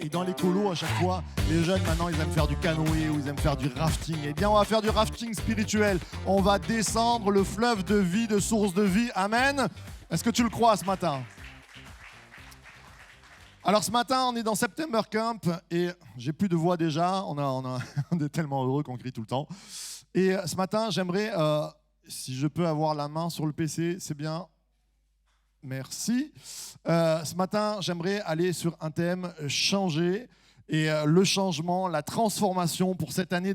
Et dans les colos, à chaque fois, les jeunes, maintenant, ils aiment faire du canoë ou ils aiment faire du rafting. Eh bien, on va faire du rafting spirituel. On va descendre le fleuve de vie, de source de vie. Amen. Est-ce que tu le crois ce matin? Alors ce matin, on est dans September Camp et j'ai plus de voix déjà. On est tellement heureux qu'on crie tout le temps. Et ce matin, j'aimerais, si je peux avoir la main sur le PC, c'est bien. Merci. Ce matin, j'aimerais aller sur un thème changer et le changement, la transformation pour cette année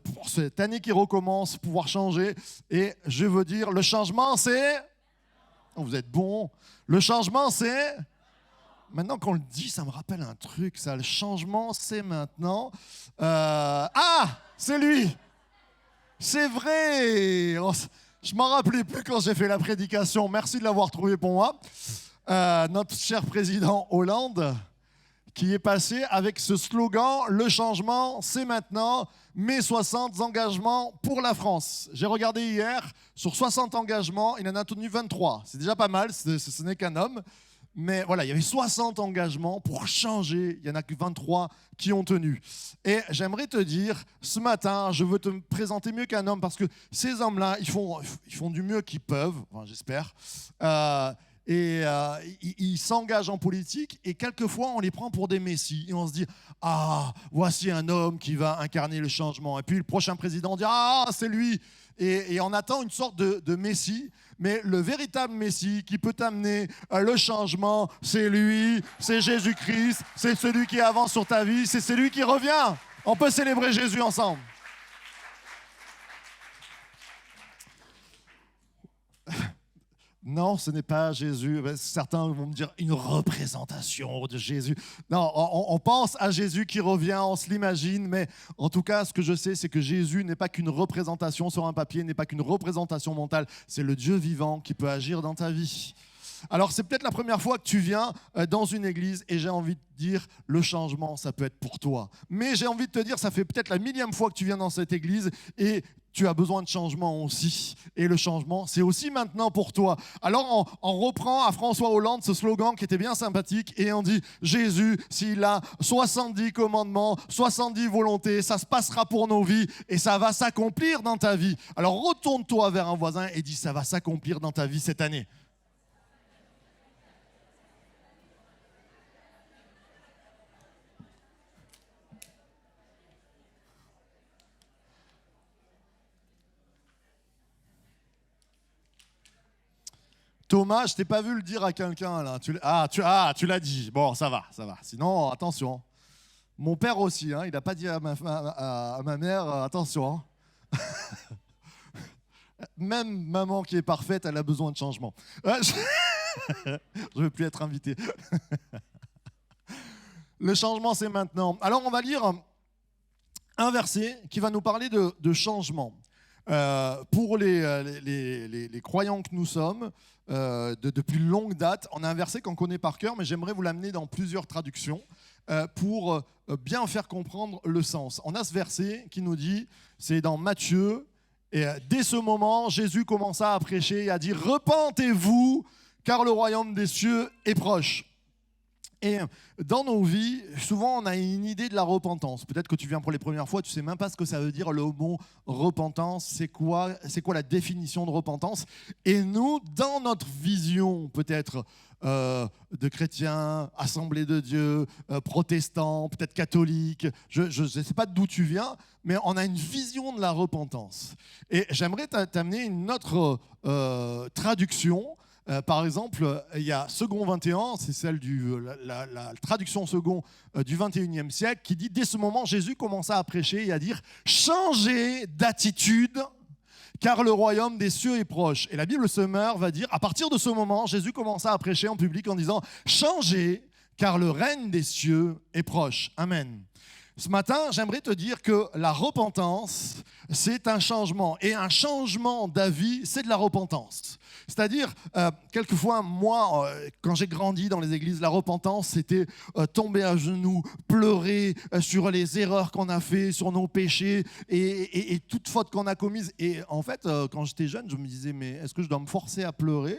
pour cette année qui recommence, pouvoir changer. Et je veux dire, le changement, c'est. Oh, vous êtes bons. Le changement, c'est. Maintenant qu'on le dit, ça me rappelle un truc. Ça, le changement, c'est maintenant. C'est lui. C'est vrai. Je m'en rappelais plus quand j'ai fait la prédication. Merci de l'avoir trouvé pour moi. Notre cher président Hollande, qui est passé avec ce slogan « Le changement, c'est maintenant ». Mes 60 engagements pour la France. J'ai regardé hier, sur 60 engagements, il en a tenu 23. C'est déjà pas mal, ce n'est qu'un homme. Mais voilà, il y avait 60 engagements pour changer. Il n'y en a que 23 qui ont tenu. Et j'aimerais te dire, ce matin, je veux te présenter mieux qu'un homme parce que ces hommes-là, ils font du mieux qu'ils peuvent, enfin, j'espère. Ils s'engagent en politique et quelquefois, on les prend pour des messies. Et on se dit, voici un homme qui va incarner le changement. Et puis le prochain président dit, c'est lui. Et on attend une sorte de messie. Mais le véritable Messie qui peut t'amener le changement, c'est lui, c'est Jésus-Christ, c'est celui qui avance sur ta vie, c'est celui qui revient. On peut célébrer Jésus ensemble. Non, ce n'est pas Jésus. Certains vont me dire une représentation de Jésus. Non, on pense à Jésus qui revient, on se l'imagine, mais en tout cas, ce que je sais, c'est que Jésus n'est pas qu'une représentation sur un papier, n'est pas qu'une représentation mentale. C'est le Dieu vivant qui peut agir dans ta vie. Alors, c'est peut-être la première fois que tu viens dans une église et j'ai envie de dire, le changement, ça peut être pour toi. Mais j'ai envie de te dire, ça fait peut-être la millième fois que tu viens dans cette église et tu as besoin de changement aussi. Et le changement, c'est aussi maintenant pour toi. Alors, on reprend à François Hollande ce slogan qui était bien sympathique et on dit, Jésus, s'il a 70 commandements, 70 volontés, ça se passera pour nos vies et ça va s'accomplir dans ta vie. Alors, retourne-toi vers un voisin et dis, ça va s'accomplir dans ta vie cette année. Thomas, je t'ai pas vu le dire à quelqu'un là. Tu l'as dit. Bon, ça va. Sinon, attention. Mon père aussi, il n'a pas dit à ma mère, attention. Même maman qui est parfaite, elle a besoin de changement. Je ne veux plus être invité. Le changement, c'est maintenant. Alors, on va lire un verset qui va nous parler de changement. Pour les croyants que nous sommes, depuis longue date, on a un verset qu'on connaît par cœur, mais j'aimerais vous l'amener dans plusieurs traductions pour bien faire comprendre le sens. On a ce verset qui nous dit, c'est dans Matthieu, et dès ce moment, Jésus commença à prêcher et à dire « Repentez-vous, car le royaume des cieux est proche ». Et dans nos vies, souvent on a une idée de la repentance. Peut-être que tu viens pour les premières fois, tu ne sais même pas ce que ça veut dire le mot repentance. C'est quoi la définition de repentance? Et nous, dans notre vision peut-être de chrétiens, assemblée de Dieu, protestants, peut-être catholiques, je ne sais pas d'où tu viens, mais on a une vision de la repentance. Et j'aimerais t'amener une autre traduction. Par exemple, il y a Second 21, c'est celle la traduction second du 21e siècle, qui dit « Dès ce moment, Jésus commença à prêcher et à dire « Changez d'attitude, car le royaume des cieux est proche. » Et la Bible Semeur va dire « À partir de ce moment, Jésus commença à prêcher en public en disant « Changez, car le règne des cieux est proche. » Amen. Ce matin, j'aimerais te dire que la repentance, c'est un changement. Et un changement d'avis, c'est de la repentance. C'est-à-dire, quelquefois, moi, quand j'ai grandi dans les églises, la repentance, c'était tomber à genoux, pleurer sur les erreurs qu'on a fait, sur nos péchés et toute faute qu'on a commise. Et en fait, quand j'étais jeune, je me disais, mais est-ce que je dois me forcer à pleurer ?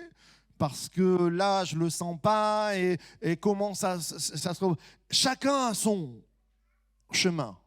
parce que là, je ne le sens pas, et comment ça se... Chacun a son chemin.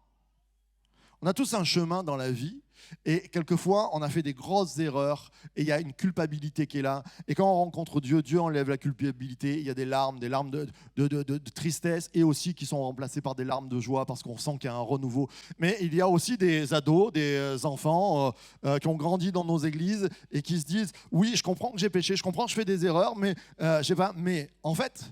On a tous un chemin dans la vie, et quelquefois, on a fait des grosses erreurs, et il y a une culpabilité qui est là. Et quand on rencontre Dieu, Dieu enlève la culpabilité. Il y a des larmes de tristesse, et aussi qui sont remplacées par des larmes de joie, parce qu'on sent qu'il y a un renouveau. Mais il y a aussi des ados, des enfants qui ont grandi dans nos églises, et qui se disent, oui, je comprends que j'ai péché, je comprends que je fais des erreurs, mais je sais pas. Mais en fait...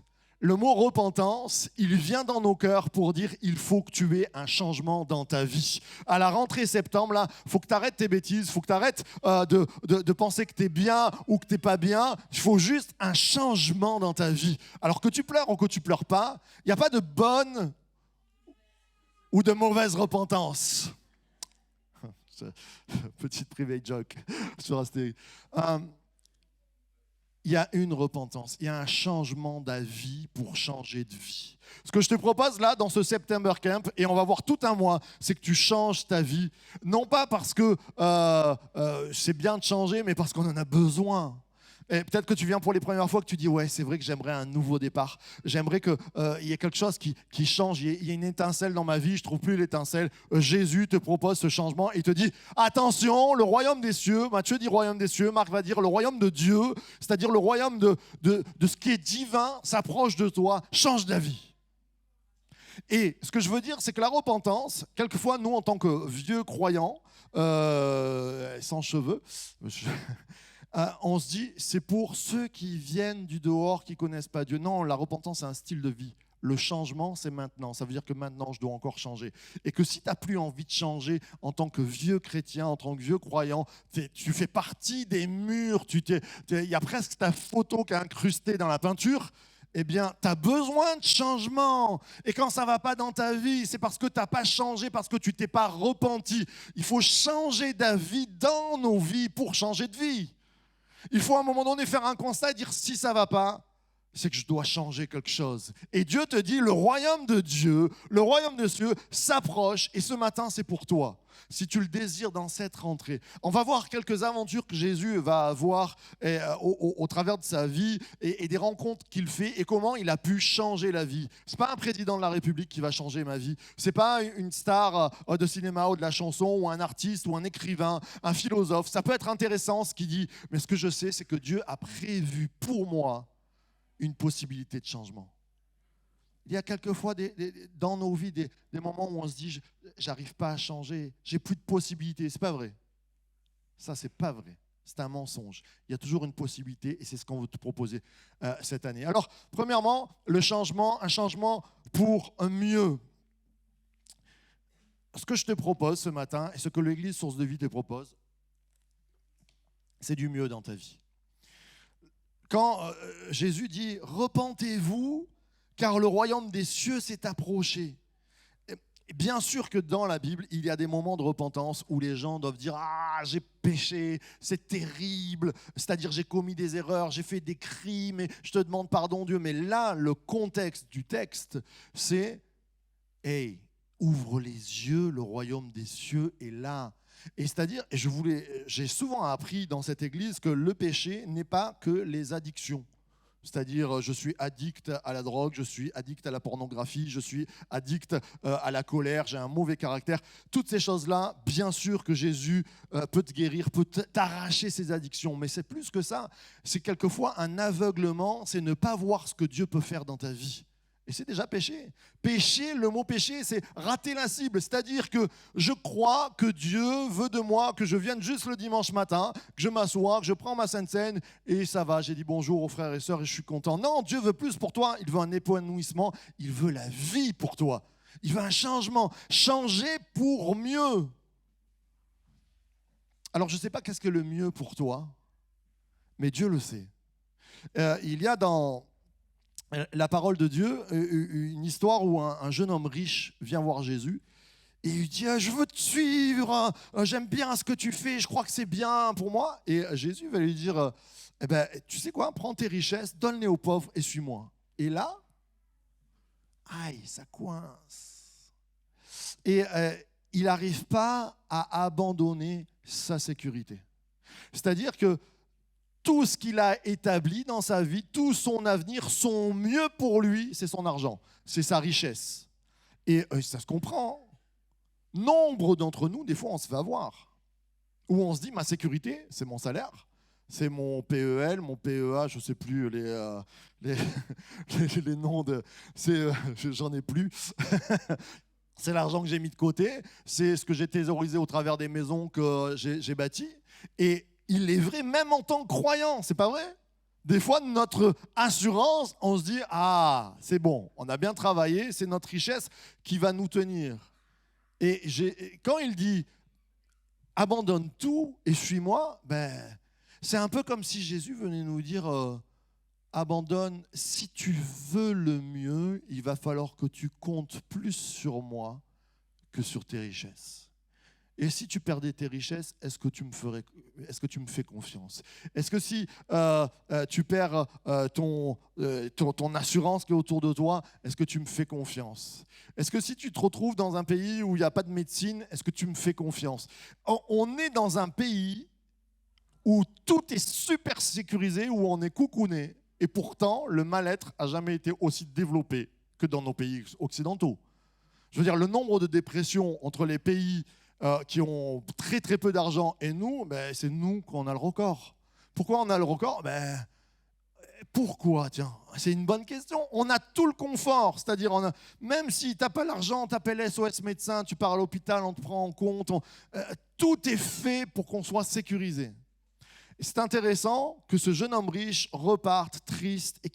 Le mot repentance, il vient dans nos cœurs pour dire il faut que tu aies un changement dans ta vie. À la rentrée septembre, là, il faut que tu arrêtes tes bêtises, il faut que tu arrêtes de penser que tu es bien ou que tu n'es pas bien. Il faut juste un changement dans ta vie. Alors que tu pleures ou que tu ne pleures pas, il n'y a pas de bonne ou de mauvaise repentance. Petite private joke sur Astérix. Il y a une repentance, il y a un changement d'avis pour changer de vie. Ce que je te propose là, dans ce September Camp, et on va voir tout un mois, c'est que tu changes ta vie. Non pas parce que c'est bien de changer, mais parce qu'on en a besoin. Et peut-être que tu viens pour les premières fois, que tu dis, ouais, c'est vrai que j'aimerais un nouveau départ. J'aimerais qu'il y ait quelque chose qui change. Il y a une étincelle dans ma vie, je ne trouve plus l'étincelle. Jésus te propose ce changement et il te dit, attention, le royaume des cieux, Matthieu dit royaume des cieux, Marc va dire le royaume de Dieu, c'est-à-dire le royaume de ce qui est divin, s'approche de toi, change d'avis. Et ce que je veux dire, c'est que la repentance, quelquefois, nous, en tant que vieux croyants, sans cheveux, on se dit, c'est pour ceux qui viennent du dehors, qui ne connaissent pas Dieu. Non, la repentance, c'est un style de vie. Le changement, c'est maintenant. Ça veut dire que maintenant, je dois encore changer. Et que si tu n'as plus envie de changer en tant que vieux chrétien, en tant que vieux croyant, tu fais partie des murs, il y a presque ta photo qui est incrustée dans la peinture, eh bien, tu as besoin de changement. Et quand ça ne va pas dans ta vie, c'est parce que tu n'as pas changé, parce que tu ne t'es pas repenti. Il faut changer d'avis dans nos vies pour changer de vie. Il faut à un moment donné faire un constat et dire si ça ne va pas, c'est que je dois changer quelque chose. Et Dieu te dit, le royaume de Dieu, le royaume de Dieu s'approche et ce matin c'est pour toi. Si tu le désires dans cette rentrée. On va voir quelques aventures que Jésus va avoir au travers de sa vie et des rencontres qu'il fait et comment il a pu changer la vie. Ce n'est pas un président de la République qui va changer ma vie. Ce n'est pas une star de cinéma ou de la chanson ou un artiste ou un écrivain, un philosophe. Ça peut être intéressant ce qu'il dit, mais ce que je sais, c'est que Dieu a prévu pour moi une possibilité de changement. Il y a quelquefois dans nos vies des moments où on se dit j'arrive pas à changer, j'ai plus de possibilités. C'est pas vrai. Ça, c'est pas vrai. C'est un mensonge. Il y a toujours une possibilité et c'est ce qu'on veut te proposer cette année. Alors, premièrement, un changement pour un mieux. Ce que je te propose ce matin et ce que l'Église Source de Vie te propose, c'est du mieux dans ta vie. Quand Jésus dit « Repentez-vous, car le royaume des cieux s'est approché ». Bien sûr que dans la Bible, il y a des moments de repentance où les gens doivent dire « Ah, j'ai péché, c'est terrible, c'est-à-dire j'ai commis des erreurs, j'ai fait des crimes, et je te demande pardon Dieu ». Mais là, le contexte du texte, c'est « Hey, ouvre les yeux, le royaume des cieux est là ». Et c'est-à-dire, j'ai souvent appris dans cette église que le péché n'est pas que les addictions. C'est-à-dire, je suis addict à la drogue, je suis addict à la pornographie, je suis addict à la colère, j'ai un mauvais caractère. Toutes ces choses-là, bien sûr que Jésus peut te guérir, peut t'arracher ces addictions. Mais c'est plus que ça. C'est quelquefois un aveuglement, c'est ne pas voir ce que Dieu peut faire dans ta vie. Et c'est déjà péché. Péché, le mot péché, c'est rater la cible. C'est-à-dire que je crois que Dieu veut de moi que je vienne juste le dimanche matin, que je m'assoie, que je prends ma Sainte Seine et ça va, j'ai dit bonjour aux frères et sœurs et je suis content. Non, Dieu veut plus pour toi. Il veut un épanouissement. Il veut la vie pour toi. Il veut un changement. Changer pour mieux. Alors, je ne sais pas qu'est-ce que le mieux pour toi, mais Dieu le sait. Il y a dans la parole de Dieu, une histoire où un jeune homme riche vient voir Jésus et il dit « Je veux te suivre, j'aime bien ce que tu fais, je crois que c'est bien pour moi ». Et Jésus va lui dire « Eh ben, tu sais quoi, prends tes richesses, donne-les aux pauvres et suis-moi ». Et là, aïe, ça coince. Et il n'arrive pas à abandonner sa sécurité. C'est-à-dire que tout ce qu'il a établi dans sa vie, tout son avenir, son mieux pour lui, c'est son argent, c'est sa richesse. Et ça se comprend. Nombre d'entre nous, des fois, on se fait avoir. Où on se dit, ma sécurité, c'est mon salaire, c'est mon PEL, mon PEA, je ne sais plus les noms de... j'en ai plus. C'est l'argent que j'ai mis de côté, c'est ce que j'ai thésaurisé au travers des maisons que j'ai bâties. Et il est vrai, même en tant que croyant, c'est pas vrai? Des fois, notre assurance, on se dit, ah, c'est bon, on a bien travaillé, c'est notre richesse qui va nous tenir. Et quand il dit, abandonne tout et suis-moi, ben, c'est un peu comme si Jésus venait nous dire, abandonne, si tu veux le mieux, il va falloir que tu comptes plus sur moi que sur tes richesses. Et si tu perdais tes richesses, est-ce que tu me fais confiance? Est-ce que si tu perds ton assurance qui est autour de toi, est-ce que tu me fais confiance? Est-ce que si tu te retrouves dans un pays où il n'y a pas de médecine, est-ce que tu me fais confiance? On est dans un pays où tout est super sécurisé, où on est coucouné, et pourtant, le mal-être n'a jamais été aussi développé que dans nos pays occidentaux. Je veux dire, le nombre de dépressions entre les pays qui ont très très peu d'argent et nous, ben, c'est nous qu'on a le record. Pourquoi on a le record? Pourquoi? Tiens, c'est une bonne question. On a tout le confort, c'est-à-dire même si tu n'as pas l'argent, tu appelles SOS médecin, tu pars à l'hôpital, on te prend en compte, tout est fait pour qu'on soit sécurisé. Et c'est intéressant que ce jeune homme riche reparte triste et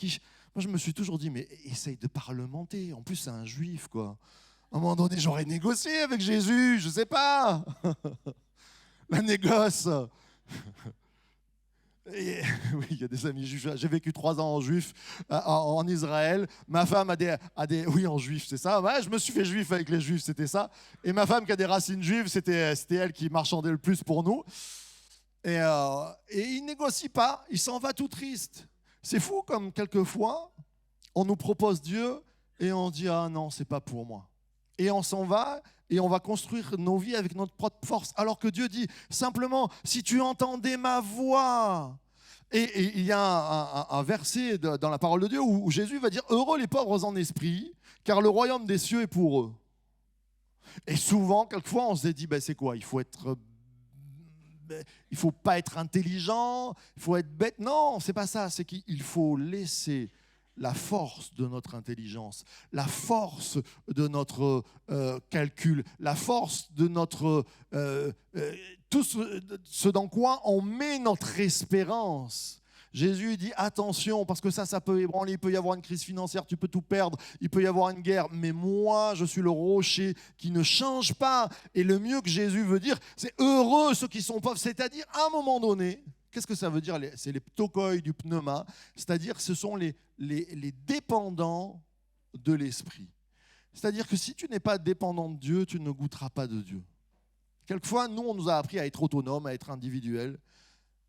moi je me suis toujours dit, mais essaye de parlementer, en plus c'est un juif quoi. À un moment donné, j'aurais négocié avec Jésus, je ne sais pas. La négoce. Et, oui, il y a des amis juifs. J'ai vécu 3 ans en juif, en Israël. Ma femme a des... Oui, en juif, c'est ça. Ouais, je me suis fait juif avec les juifs, c'était ça. Et ma femme qui a des racines juives, c'était elle qui marchandait le plus pour nous. Et il ne négocie pas, il s'en va tout triste. C'est fou comme quelquefois, on nous propose Dieu et on dit « Ah non, c'est pas pour moi ». Et on s'en va et on va construire nos vies avec notre propre force. Alors que Dieu dit simplement, si tu entendais ma voix. Et il y a un verset dans la parole de Dieu où Jésus va dire, heureux les pauvres en esprit, car le royaume des cieux est pour eux. Et souvent, quelquefois, on se dit, c'est quoi? Il faut pas être intelligent, il faut être bête. Non, c'est pas ça. C'est qu'il faut laisser la force de notre intelligence, la force de notre calcul, la force de notre tout ce dans quoi on met notre espérance. Jésus dit attention parce que ça peut ébranler, il peut y avoir une crise financière, tu peux tout perdre, il peut y avoir une guerre, mais moi je suis le rocher qui ne change pas. Et le mieux que Jésus veut dire, c'est heureux ceux qui sont pauvres, c'est-à-dire à un moment donné. Qu'est-ce que ça veut dire? C'est les ptokoi du pneuma, c'est-à-dire ce sont les dépendants de l'esprit. C'est-à-dire que si tu n'es pas dépendant de Dieu, tu ne goûteras pas de Dieu. Quelquefois, nous, on nous a appris à être autonomes, à être individuels,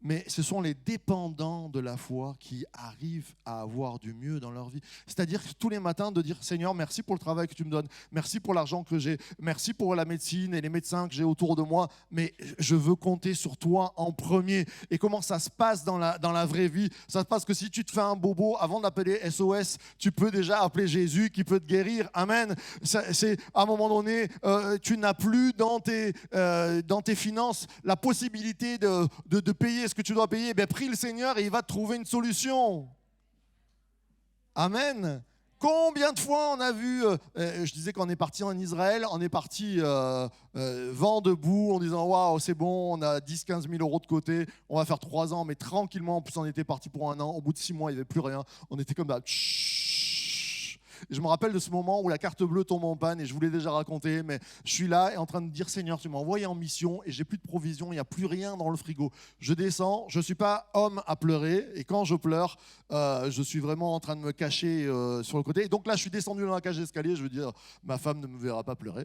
mais ce sont les dépendants de la foi qui arrivent à avoir du mieux dans leur vie. C'est-à-dire que tous les matins de dire « Seigneur, merci pour le travail que tu me donnes, merci pour l'argent que j'ai, merci pour la médecine et les médecins que j'ai autour de moi, mais je veux compter sur toi en premier. » Et comment ça se passe dans la vraie vie? Ça se passe que si tu te fais un bobo, avant d'appeler SOS, tu peux déjà appeler Jésus qui peut te guérir. Amen. C'est à un moment donné, tu n'as plus dans tes finances la possibilité de payer ce que tu dois payer, prie le Seigneur et il va te trouver une solution. Amen. Combien de fois on a vu, je disais qu'on est parti en Israël, on est parti vent debout en disant waouh c'est bon, on a 10-15 000 euros de côté, on va faire 3 ans, mais tranquillement, en plus on était parti pour 1 an, au bout de 6 mois il n'y avait plus rien, on était comme là. Et je me rappelle de ce moment où la carte bleue tombe en panne et je vous l'ai déjà raconté, mais je suis là et en train de dire Seigneur, tu m'as envoyé en mission et j'ai plus de provisions, il n'y a plus rien dans le frigo. Je descends, je ne suis pas homme à pleurer et quand je pleure, je suis vraiment en train de me cacher sur le côté. Et donc là, je suis descendu dans la cage d'escalier, je veux dire, ma femme ne me verra pas pleurer.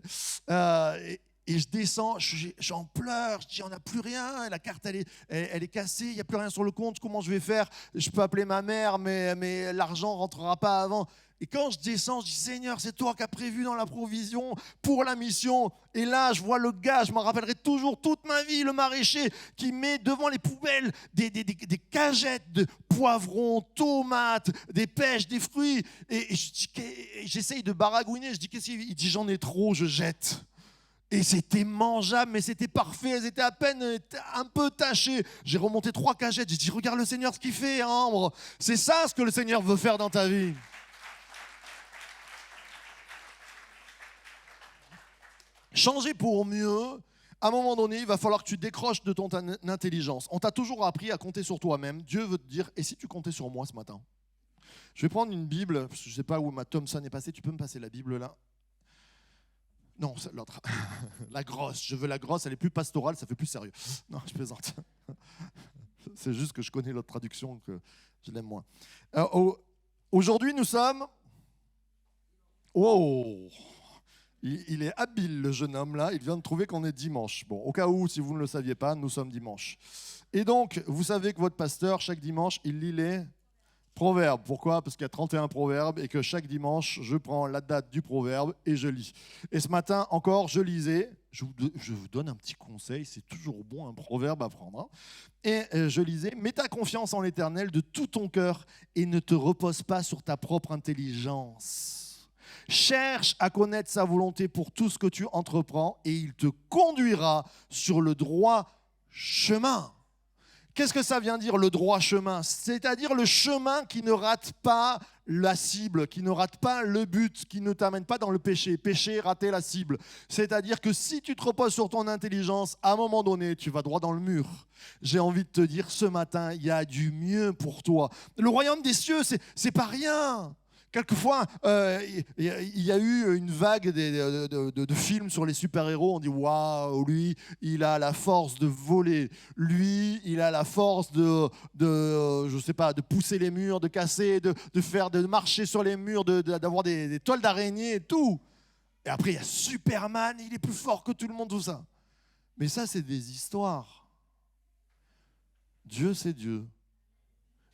Et je descends, j'en pleure, je dis on n'a plus rien, la carte elle est cassée, il n'y a plus rien sur le compte, comment je vais faire? Je peux appeler ma mère, mais l'argent ne rentrera pas avant. Et quand je descends, je dis, Seigneur, c'est toi qui as prévu dans la provision pour la mission. Et là, je vois le gars, je m'en rappellerai toujours toute ma vie, le maraîcher qui met devant les poubelles des cagettes de poivrons, tomates, des pêches, des fruits. Et j'essaye de baragouiner, je dis, qu'est-ce qu'il dit? Il dit, j'en ai trop, je jette. Et c'était mangeable, mais c'était parfait. Elles étaient à peine un peu tachées. J'ai remonté 3 cagettes. J'ai dit, regarde le Seigneur ce qu'il fait, Ambre. C'est ça ce que le Seigneur veut faire dans ta vie. Changer pour mieux, à un moment donné, il va falloir que tu décroches de ton intelligence. On t'a toujours appris à compter sur toi-même. Dieu veut te dire, et si tu comptais sur moi ce matin? Je vais prendre une Bible. Je ne sais pas où ma Thompson est passée. Tu peux me passer la Bible là? Non, c'est l'autre. La grosse. Je veux la grosse, elle est plus pastorale, ça fait plus sérieux. Non, je plaisante. C'est juste que je connais l'autre traduction, que je l'aime moins. Aujourd'hui, nous sommes... Wow! Il est habile, le jeune homme là. Il vient de trouver qu'on est dimanche. Bon, au cas où, si vous ne le saviez pas, nous sommes dimanche. Et donc, vous savez que votre pasteur, chaque dimanche, il lit les... Proverbe. Pourquoi? Parce qu'il y a 31 proverbes et que chaque dimanche, je prends la date du proverbe et je lis. Et ce matin encore, je lisais. Je vous donne un petit conseil, c'est toujours bon un proverbe à prendre. Hein. Et je lisais, mets ta confiance en l'Éternel de tout ton cœur et ne te repose pas sur ta propre intelligence. Cherche à connaître sa volonté pour tout ce que tu entreprends et il te conduira sur le droit chemin. Qu'est-ce que ça vient dire, le droit chemin? C'est-à-dire le chemin qui ne rate pas la cible, qui ne rate pas le but, qui ne t'amène pas dans le péché. Péché, rater la cible. C'est-à-dire que si tu te reposes sur ton intelligence, à un moment donné, tu vas droit dans le mur. J'ai envie de te dire, ce matin, il y a du mieux pour toi. Le royaume des cieux, c'est pas rien. Quelquefois, il y a eu une vague de films sur les super-héros. On dit, waouh, lui, il a la force de voler. Lui, il a la force je sais pas, de pousser les murs, de casser, de marcher sur les murs, d'avoir des toiles d'araignée et tout. Et après, il y a Superman, il est plus fort que tout le monde, tout ça. Mais ça, c'est des histoires. Dieu, c'est Dieu.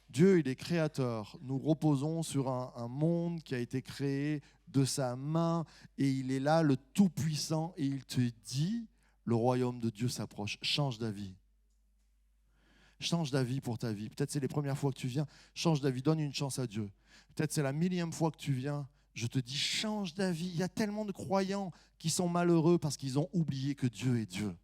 Dieu, il est créateur. Nous reposons sur un monde qui a été créé de sa main et il est là, le Tout-Puissant, et il te dit, le royaume de Dieu s'approche. Change d'avis. Change d'avis pour ta vie. Peut-être c'est les premières fois que tu viens, change d'avis, donne une chance à Dieu. Peut-être c'est la 1000e fois que tu viens, je te dis, change d'avis. Il y a tellement de croyants qui sont malheureux parce qu'ils ont oublié que Dieu est Dieu.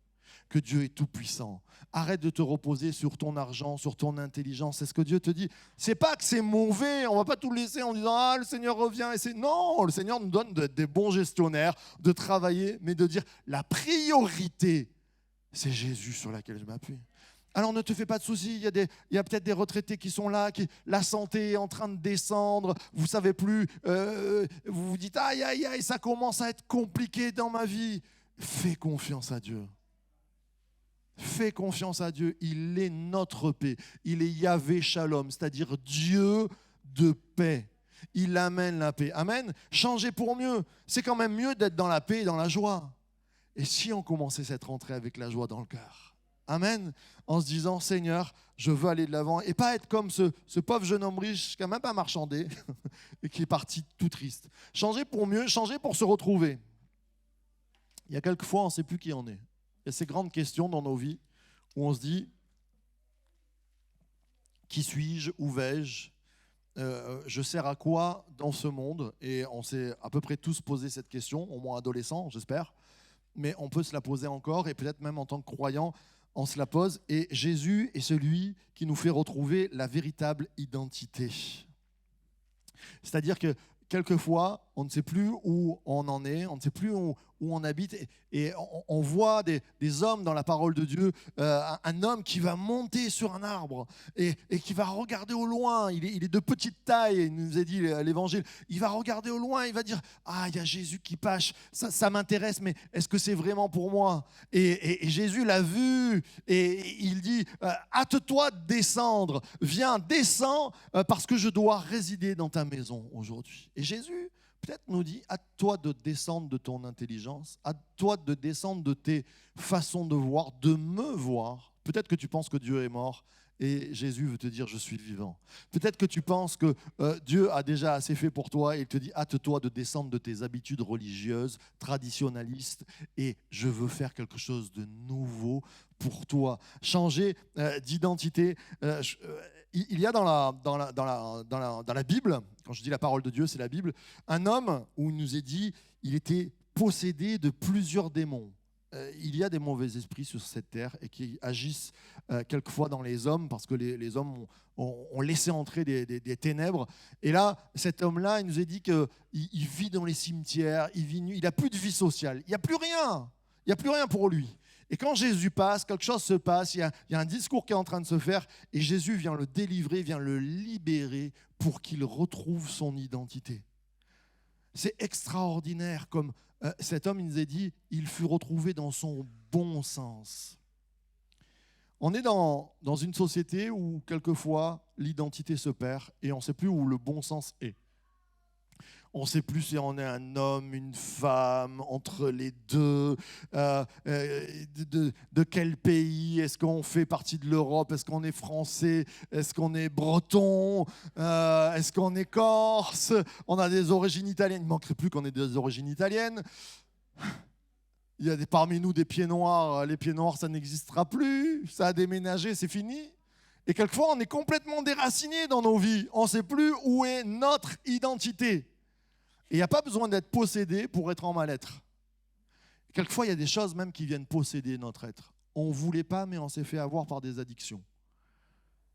Que Dieu est tout-puissant. Arrête de te reposer sur ton argent, sur ton intelligence. C'est ce que Dieu te dit. C'est pas que c'est mauvais. On va pas tout laisser en disant, ah, le Seigneur revient. Non, le Seigneur nous donne des bons gestionnaires, de travailler, mais de dire, la priorité, c'est Jésus sur laquelle je m'appuie. Alors ne te fais pas de soucis, il y a peut-être des retraités qui sont là, la santé est en train de descendre, vous ne savez plus, vous vous dites, aïe, aïe, aïe, ça commence à être compliqué dans ma vie. Fais confiance à Dieu. Fais confiance à Dieu, il est notre paix, il est Yahvé Shalom, c'est-à-dire Dieu de paix. Il amène la paix. Amen. Changer pour mieux, c'est quand même mieux d'être dans la paix et dans la joie. Et si on commençait cette rentrée avec la joie dans le cœur? Amen. En se disant, Seigneur, je veux aller de l'avant et pas être comme ce pauvre jeune homme riche qui n'a même pas marchandé et qui est parti tout triste. Changer pour mieux, changer pour se retrouver. Il y a quelques fois, on ne sait plus qui on est. Il y a ces grandes questions dans nos vies où on se dit, qui suis-je, où vais-je, je sers à quoi dans ce monde? Et on s'est à peu près tous posé cette question, au moins adolescents, j'espère, mais on peut se la poser encore et peut-être même en tant que croyant, on se la pose. Et Jésus est celui qui nous fait retrouver la véritable identité. C'est-à-dire que quelquefois, on ne sait plus où on en est, on ne sait plus où on habite. Et on voit des hommes dans la parole de Dieu, un homme qui va monter sur un arbre et qui va regarder au loin. Il est de petite taille, il nous a dit l'Évangile. Il va regarder au loin, il va dire, ah, il y a Jésus qui passe, ça m'intéresse, mais est-ce que c'est vraiment pour moi? Et Jésus l'a vu et il dit, hâte-toi de descendre, viens, descends, parce que je dois résider dans ta maison aujourd'hui. Et Jésus, peut-être nous dit, à toi de descendre de ton intelligence, à toi de descendre de tes façons de voir, de me voir. Peut-être que tu penses que Dieu est mort Et Jésus veut te dire, je suis vivant. Peut-être que tu penses que Dieu a déjà assez fait pour toi et il te dit, hâte-toi de descendre de tes habitudes religieuses, traditionnalistes, et je veux faire quelque chose de nouveau pour toi. Changer d'identité. Il y a dans la Bible, quand je dis la parole de Dieu, c'est la Bible, un homme où il nous est dit, il était possédé de plusieurs démons. Il y a des mauvais esprits sur cette terre et qui agissent quelquefois dans les hommes parce que les hommes ont laissé entrer des ténèbres. Et là, cet homme-là, il nous a dit qu'il vit dans les cimetières, il n'a plus de vie sociale, il n'y a plus rien. Il n'y a plus rien pour lui. Et quand Jésus passe, quelque chose se passe, il y a un discours qui est en train de se faire et Jésus vient le délivrer, vient le libérer pour qu'il retrouve son identité. C'est extraordinaire comme cet homme, il nous a dit, il fut retrouvé dans son bon sens. On est dans une société où quelquefois l'identité se perd et on ne sait plus où le bon sens est. On ne sait plus si on est un homme, une femme, entre les deux, de quel pays, est-ce qu'on fait partie de l'Europe, est-ce qu'on est français, est-ce qu'on est breton, est-ce qu'on est corse, on a des origines italiennes, il ne manquerait plus qu'on ait des origines italiennes. Il y a parmi nous des pieds noirs, les pieds noirs ça n'existera plus, ça a déménagé, c'est fini. Et quelquefois on est complètement déraciné dans nos vies, on ne sait plus où est notre identité. Et il n'y a pas besoin d'être possédé pour être en mal-être. Quelquefois, il y a des choses même qui viennent posséder notre être. On ne voulait pas, mais on s'est fait avoir par des addictions.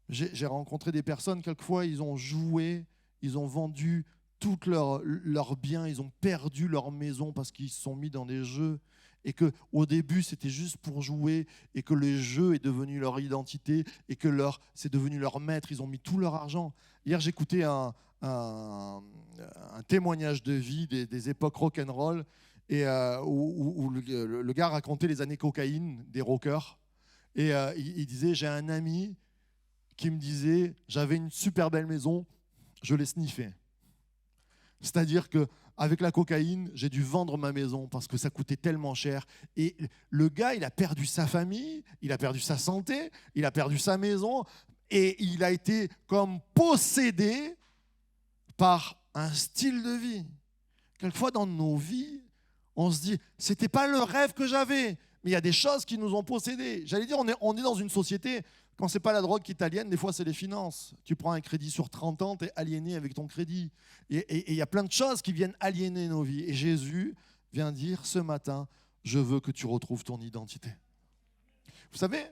J'ai rencontré des personnes, quelquefois, ils ont joué, ils ont vendu tous leurs biens, ils ont perdu leur maison parce qu'ils se sont mis dans des jeux et qu'au début, c'était juste pour jouer et que le jeu est devenu leur identité et que c'est devenu leur maître. Ils ont mis tout leur argent. Hier, j'écoutais un témoignage de vie des époques rock'n'roll et où le gars racontait les années cocaïne des rockers et il disait, j'ai un ami qui me disait, j'avais une super belle maison, je l'ai sniffée. C'est-à-dire qu'avec la cocaïne, j'ai dû vendre ma maison parce que ça coûtait tellement cher. Et le gars, il a perdu sa famille, il a perdu sa santé, il a perdu sa maison et il a été comme possédé par un style de vie. Quelquefois dans nos vies, on se dit, c'était pas le rêve que j'avais, mais il y a des choses qui nous ont possédés. J'allais dire, on est dans une société, quand c'est pas la drogue qui t'aliène, des fois c'est les finances. Tu prends un crédit sur 30 ans, tu es aliéné avec ton crédit. Et il y a plein de choses qui viennent aliéner nos vies. Et Jésus vient dire, ce matin, je veux que tu retrouves ton identité. Vous savez,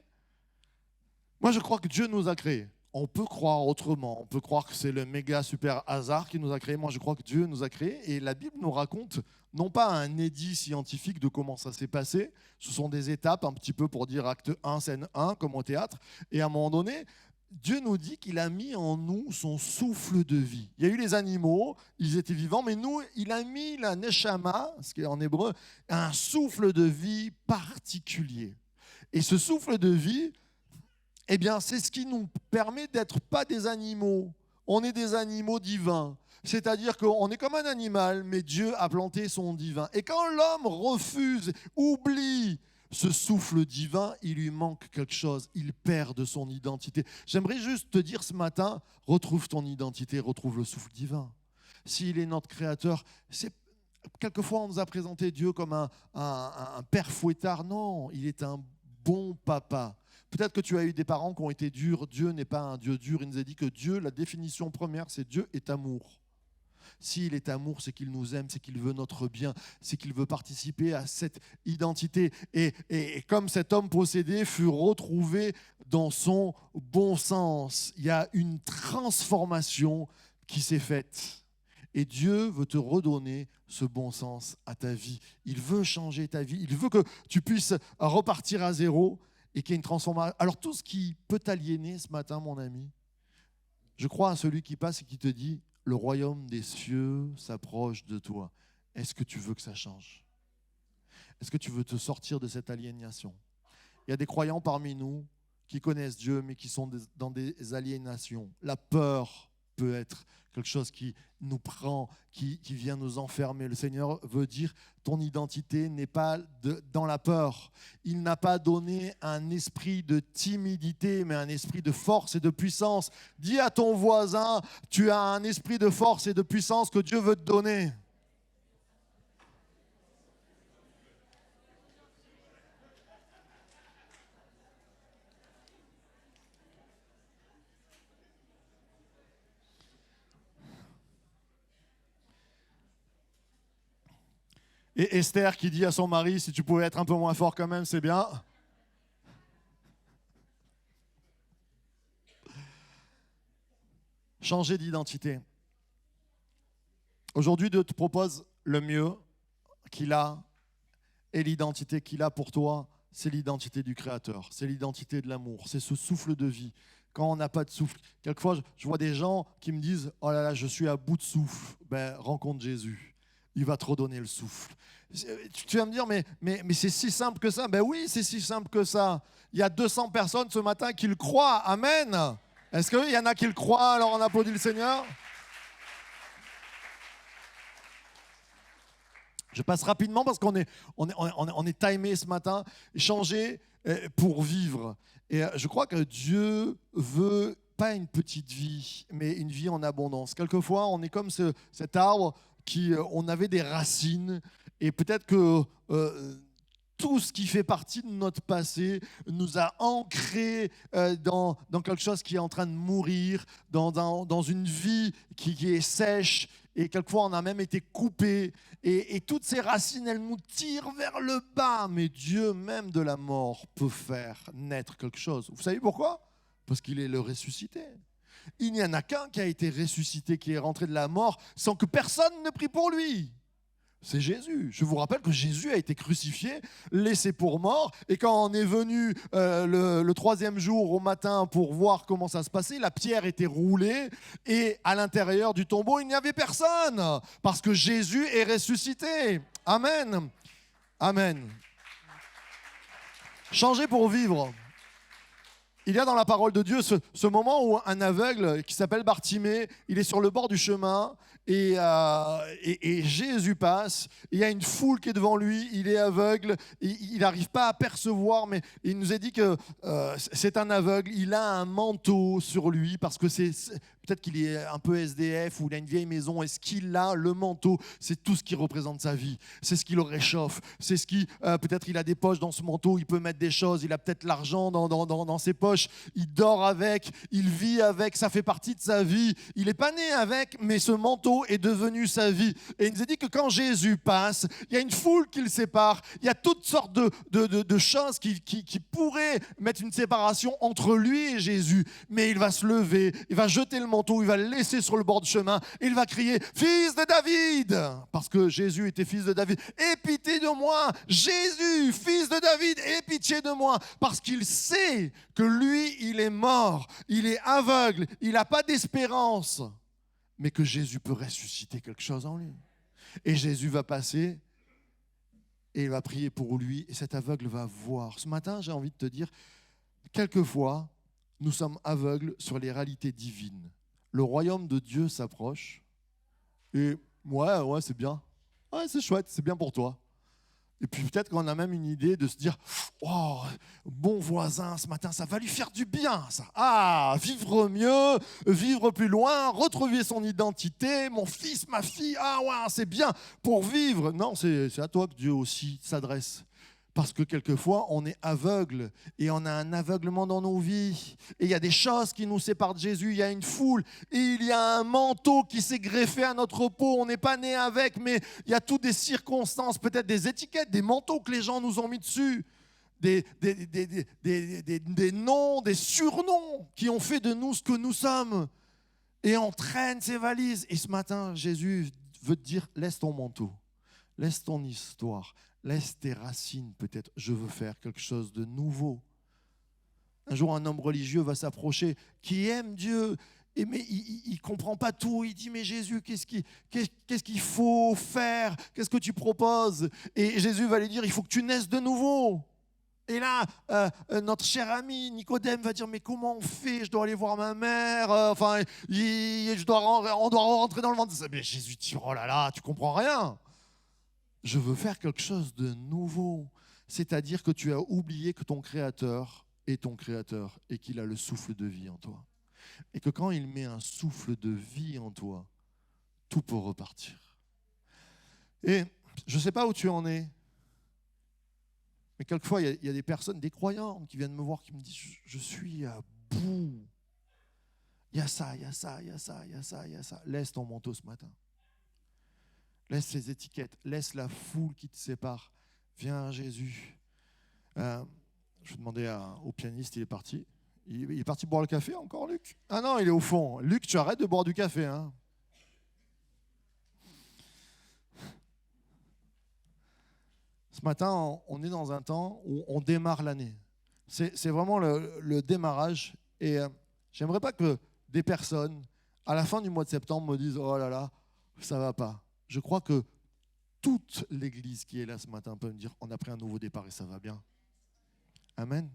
moi je crois que Dieu nous a créés. On peut croire autrement, on peut croire que c'est le méga super hasard qui nous a créés. Moi, je crois que Dieu nous a créés et la Bible nous raconte non pas un édit scientifique de comment ça s'est passé, ce sont des étapes un petit peu pour dire acte 1, scène 1, comme au théâtre. Et à un moment donné, Dieu nous dit qu'il a mis en nous son souffle de vie. Il y a eu les animaux, ils étaient vivants, mais nous, il a mis la neshama, ce qui est en hébreu, un souffle de vie particulier. Et ce souffle de vie, eh bien, c'est ce qui nous permet d'être pas des animaux. On est des animaux divins. C'est-à-dire qu'on est comme un animal, mais Dieu a planté son divin. Et quand l'homme refuse, oublie ce souffle divin, il lui manque quelque chose. Il perd de son identité. J'aimerais juste te dire ce matin, retrouve ton identité, retrouve le souffle divin. S'il est notre créateur, quelquefois on nous a présenté Dieu comme un père fouettard. Non, il est un bon papa. Peut-être que tu as eu des parents qui ont été durs. Dieu n'est pas un Dieu dur. Il nous a dit que Dieu, la définition première, c'est Dieu est amour. S'il est amour, c'est qu'il nous aime, c'est qu'il veut notre bien, c'est qu'il veut participer à cette identité. Et comme cet homme possédé fut retrouvé dans son bon sens, il y a une transformation qui s'est faite. Et Dieu veut te redonner ce bon sens à ta vie. Il veut changer ta vie. Il veut que tu puisses repartir à zéro et qu'il y ait une transformation. Alors tout ce qui peut t'aliéner ce matin, mon ami, je crois à celui qui passe et qui te dit, le royaume des cieux s'approche de toi. Est-ce que tu veux que ça change? Est-ce que tu veux te sortir de cette aliénation? Il y a des croyants parmi nous qui connaissent Dieu, mais qui sont dans des aliénations. La peur peut être quelque chose qui nous prend, qui vient nous enfermer. Le Seigneur veut dire, ton identité n'est pas dans la peur. Il n'a pas donné un esprit de timidité, mais un esprit de force et de puissance. Dis à ton voisin, tu as un esprit de force et de puissance que Dieu veut te donner. Et Esther qui dit à son mari, si tu pouvais être un peu moins fort quand même, c'est bien. Changer d'identité. Aujourd'hui, Dieu te propose le mieux qu'il a, et l'identité qu'il a pour toi, c'est l'identité du Créateur, c'est l'identité de l'amour, c'est ce souffle de vie. Quand on n'a pas de souffle, quelquefois je vois des gens qui me disent « Oh là là, je suis à bout de souffle ». Ben, rencontre Jésus, il va te redonner le souffle. Tu vas me dire, mais c'est si simple que ça. Ben oui, c'est si simple que ça. Il y a 200 personnes ce matin qui le croient. Amen. Est-ce qu'il y en a qui le croient? Alors on applaudit le Seigneur. Je passe rapidement parce qu'on est timé ce matin. Changer pour vivre. Et je crois que Dieu veut pas une petite vie, mais une vie en abondance. Quelquefois, on est comme cet arbre on avait des racines. Et peut-être que tout ce qui fait partie de notre passé nous a ancrés dans quelque chose qui est en train de mourir, dans une vie qui est sèche. Et quelquefois, on a même été coupé. Et toutes ces racines, elles nous tirent vers le bas. Mais Dieu, même de la mort, peut faire naître quelque chose. Vous savez pourquoi? Parce qu'il est le ressuscité. Il n'y en a qu'un qui a été ressuscité, qui est rentré de la mort sans que personne ne prie pour lui. C'est Jésus. Je vous rappelle que Jésus a été crucifié, laissé pour mort. Et quand on est venu le troisième jour au matin pour voir comment ça se passait, la pierre était roulée et à l'intérieur du tombeau, il n'y avait personne parce que Jésus est ressuscité. Amen. Amen. Changer pour vivre. Il y a dans la parole de Dieu ce moment où un aveugle qui s'appelle Bartimée, il est sur le bord du chemin et Jésus passe. Il y a une foule qui est devant lui, il est aveugle, il n'arrive pas à percevoir, mais il nous est dit que c'est un aveugle. Il a un manteau sur lui parce que peut-être qu'il est un peu SDF ou il a une vieille maison. Et ce qu'il a, le manteau, c'est tout ce qui représente sa vie. C'est ce qui le réchauffe. C'est ce qui, peut-être il a des poches dans ce manteau, il peut mettre des choses, il a peut-être l'argent dans ses poches. Il dort avec, il vit avec, ça fait partie de sa vie. Il n'est pas né avec, mais ce manteau est devenu sa vie. Et il nous a dit que quand Jésus passe, il y a une foule qui le sépare. Il y a toutes sortes de choses qui pourraient mettre une séparation entre lui et Jésus. Mais il va se lever, il va jeter le manteau, il va le laisser sur le bord du chemin. Et il va crier « Fils de David !» Parce que Jésus était fils de David. « Aie pitié de moi !» Jésus, fils de David, aie pitié de moi. Parce qu'il sait que lui, il est mort, il est aveugle, il n'a pas d'espérance, mais que Jésus peut ressusciter quelque chose en lui. Et Jésus va passer et il va prier pour lui et cet aveugle va voir. Ce matin, j'ai envie de te dire, quelquefois, nous sommes aveugles sur les réalités divines. Le royaume de Dieu s'approche et ouais, c'est bien. Ouais, c'est chouette, c'est bien pour toi. Et puis peut-être qu'on a même une idée de se dire « Oh, bon voisin, ce matin, ça va lui faire du bien, ça. Ah, vivre mieux, vivre plus loin, retrouver son identité, mon fils, ma fille, ah ouais, c'est bien pour vivre. » Non, c'est à toi que Dieu aussi s'adresse. Parce que quelquefois, on est aveugle et on a un aveuglement dans nos vies. Et il y a des choses qui nous séparent de Jésus. Il y a une foule et il y a un manteau qui s'est greffé à notre peau. On n'est pas né avec, mais il y a toutes des circonstances, peut-être des étiquettes, des manteaux que les gens nous ont mis dessus. Des noms, des surnoms qui ont fait de nous ce que nous sommes. Et on traîne ces valises. Et ce matin, Jésus veut te dire, laisse ton manteau, laisse ton histoire. Laisse tes racines peut-être, je veux faire quelque chose de nouveau. Un jour, un homme religieux va s'approcher, qui aime Dieu, mais il ne comprend pas tout. Il dit, mais Jésus, qu'est-ce qu'il faut faire? Qu'est-ce que tu proposes? Et Jésus va lui dire, il faut que tu naisses de nouveau. Et là, notre cher ami Nicodème va dire, mais comment on fait? Je dois aller voir ma mère, on doit rentrer dans le ventre. Mais Jésus dit, oh là là, tu comprends rien. Je veux faire quelque chose de nouveau. C'est-à-dire que tu as oublié que ton Créateur est ton Créateur et qu'il a le souffle de vie en toi. Et que quand il met un souffle de vie en toi, tout peut repartir. Et je ne sais pas où tu en es, mais quelquefois, il y a des personnes, des croyantes qui viennent me voir, qui me disent, je suis à bout. Il y a ça, il y a ça, il y a ça, il y a ça, il y a ça. Laisse ton manteau ce matin. Laisse les étiquettes, laisse la foule qui te sépare. Viens à Jésus. Je vais demander au pianiste, il est parti. Il est parti boire le café encore, Luc? Ah non, il est au fond. Luc, tu arrêtes de boire du café, hein? Ce matin, on est dans un temps où on démarre l'année. C'est vraiment le démarrage. Et j'aimerais pas que des personnes, à la fin du mois de septembre, me disent « Oh là là, ça va pas ». Je crois que toute l'Église qui est là ce matin peut me dire « On a pris un nouveau départ et ça va bien ». Amen.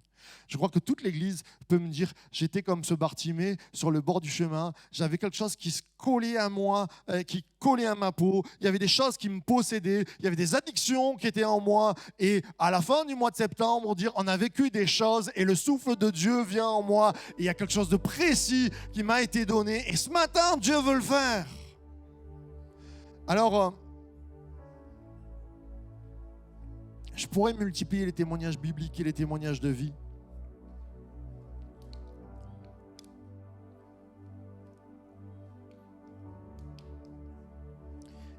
Je crois que toute l'Église peut me dire, j'étais comme ce Bartimée sur le bord du chemin, j'avais quelque chose qui se collait à moi, qui collait à ma peau, il y avait des choses qui me possédaient, il y avait des addictions qui étaient en moi, et à la fin du mois de septembre, on a vécu des choses et le souffle de Dieu vient en moi, et il y a quelque chose de précis qui m'a été donné, et ce matin, Dieu veut le faire. Alors, je pourrais multiplier les témoignages bibliques et les témoignages de vie.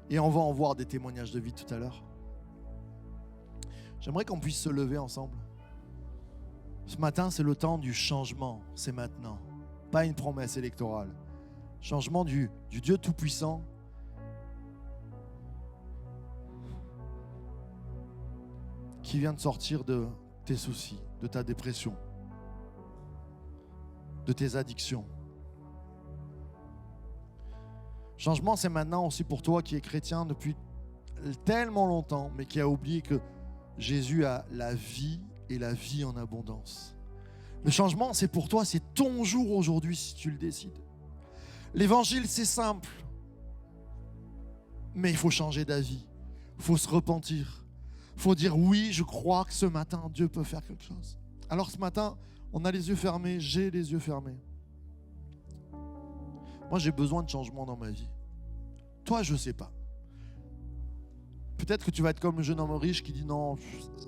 Et on va en voir des témoignages de vie tout à l'heure. J'aimerais qu'on puisse se lever ensemble. Ce matin, c'est le temps du changement. C'est maintenant. Pas une promesse électorale. Changement du Dieu Tout-Puissant. Qui vient de sortir de tes soucis, de ta dépression, de tes addictions. Changement, c'est maintenant aussi pour toi qui es chrétien depuis tellement longtemps, mais qui a oublié que Jésus a la vie et la vie en abondance. Le changement, c'est pour toi, c'est ton jour aujourd'hui si tu le décides. L'évangile, c'est simple, mais il faut changer d'avis, il faut se repentir. Il faut dire oui, je crois que ce matin, Dieu peut faire quelque chose. Alors ce matin, on a les yeux fermés, j'ai les yeux fermés. Moi, j'ai besoin de changement dans ma vie. Toi, je ne sais pas. Peut-être que tu vas être comme le jeune homme riche qui dit non,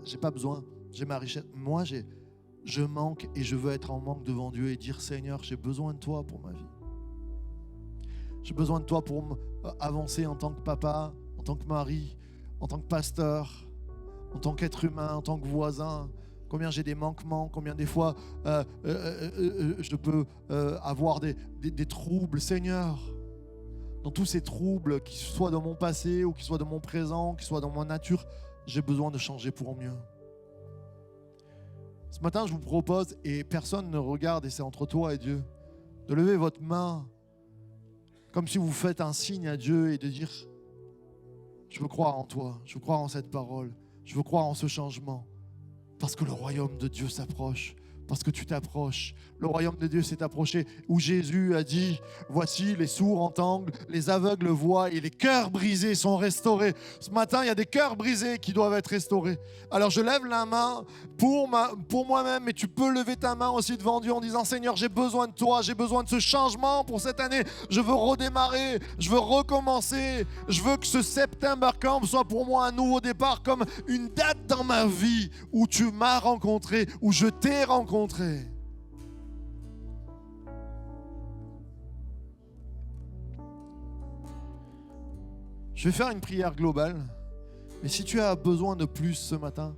j'ai pas besoin, j'ai ma richesse. Moi, je manque et je veux être en manque devant Dieu et dire Seigneur, j'ai besoin de toi pour ma vie. J'ai besoin de toi pour avancer en tant que papa, en tant que mari, en tant que pasteur, en tant qu'être humain, en tant que voisin, combien j'ai des manquements, combien des fois je peux avoir des troubles. Seigneur, dans tous ces troubles, qu'ils soient dans mon passé ou qu'ils soient dans mon présent, qu'ils soient dans ma nature, j'ai besoin de changer pour mieux. Ce matin, je vous propose, et personne ne regarde, et c'est entre toi et Dieu, de lever votre main comme si vous faites un signe à Dieu et de dire « Je veux croire en toi, je veux croire en cette parole. Je veux croire en ce changement parce que le royaume de Dieu s'approche, parce que tu t'approches. Le royaume de Dieu s'est approché où Jésus a dit « Voici, les sourds entendent, les aveugles voient et les cœurs brisés sont restaurés. » Ce matin, il y a des cœurs brisés qui doivent être restaurés. Alors je lève la main pour moi-même, mais tu peux lever ta main aussi devant Dieu en disant « Seigneur, j'ai besoin de toi, j'ai besoin de ce changement pour cette année. Je veux redémarrer, je veux recommencer. Je veux que ce September Camp soit pour moi un nouveau départ, comme une date dans ma vie où tu m'as rencontré, où je t'ai rencontré. » Je vais faire une prière globale, mais si tu as besoin de plus ce matin,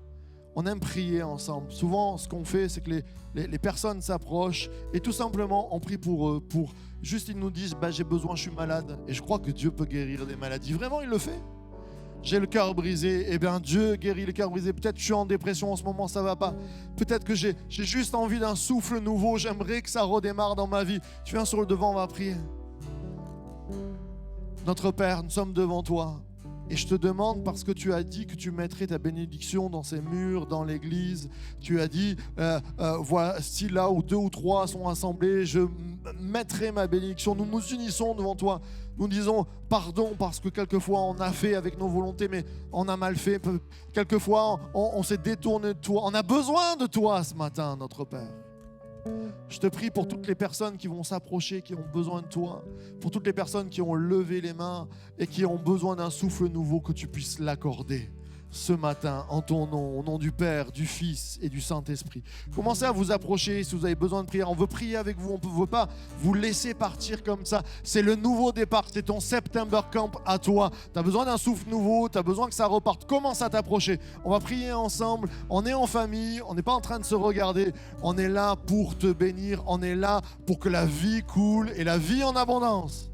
on aime prier ensemble. Souvent, ce qu'on fait, c'est que les personnes s'approchent et tout simplement, on prie pour eux, pour juste ils nous disent j'ai besoin, je suis malade, et je crois que Dieu peut guérir des maladies. Vraiment, il le fait. J'ai le cœur brisé, eh bien Dieu guérit le cœur brisé. Peut-être que je suis en dépression en ce moment, ça ne va pas. Peut-être que j'ai juste envie d'un souffle nouveau, j'aimerais que ça redémarre dans ma vie. Tu viens sur le devant, on va prier. Notre Père, nous sommes devant toi. Et je te demande, parce que tu as dit que tu mettrais ta bénédiction dans ces murs, dans l'église, tu as dit, voici là où 2 ou 3 sont assemblés, je mettrai ma bénédiction. Nous nous unissons devant toi. Nous disons pardon parce que quelquefois on a fait avec nos volontés, mais on a mal fait. Quelquefois on s'est détourné de toi. On a besoin de toi ce matin, notre Père. Je te prie pour toutes les personnes qui vont s'approcher, qui ont besoin de toi, pour toutes les personnes qui ont levé les mains et qui ont besoin d'un souffle nouveau, que tu puisses l'accorder ce matin en ton nom, au nom du Père, du Fils et du Saint-Esprit. Commencez à vous approcher si vous avez besoin de prière. On veut prier avec vous, on ne veut pas vous laisser partir comme ça. C'est le nouveau départ, c'est ton September Camp à toi. Tu as besoin d'un souffle nouveau, tu as besoin que ça reparte. Commence à t'approcher. On va prier ensemble, on est en famille, on n'est pas en train de se regarder. On est là pour te bénir, on est là pour que la vie coule et la vie en abondance.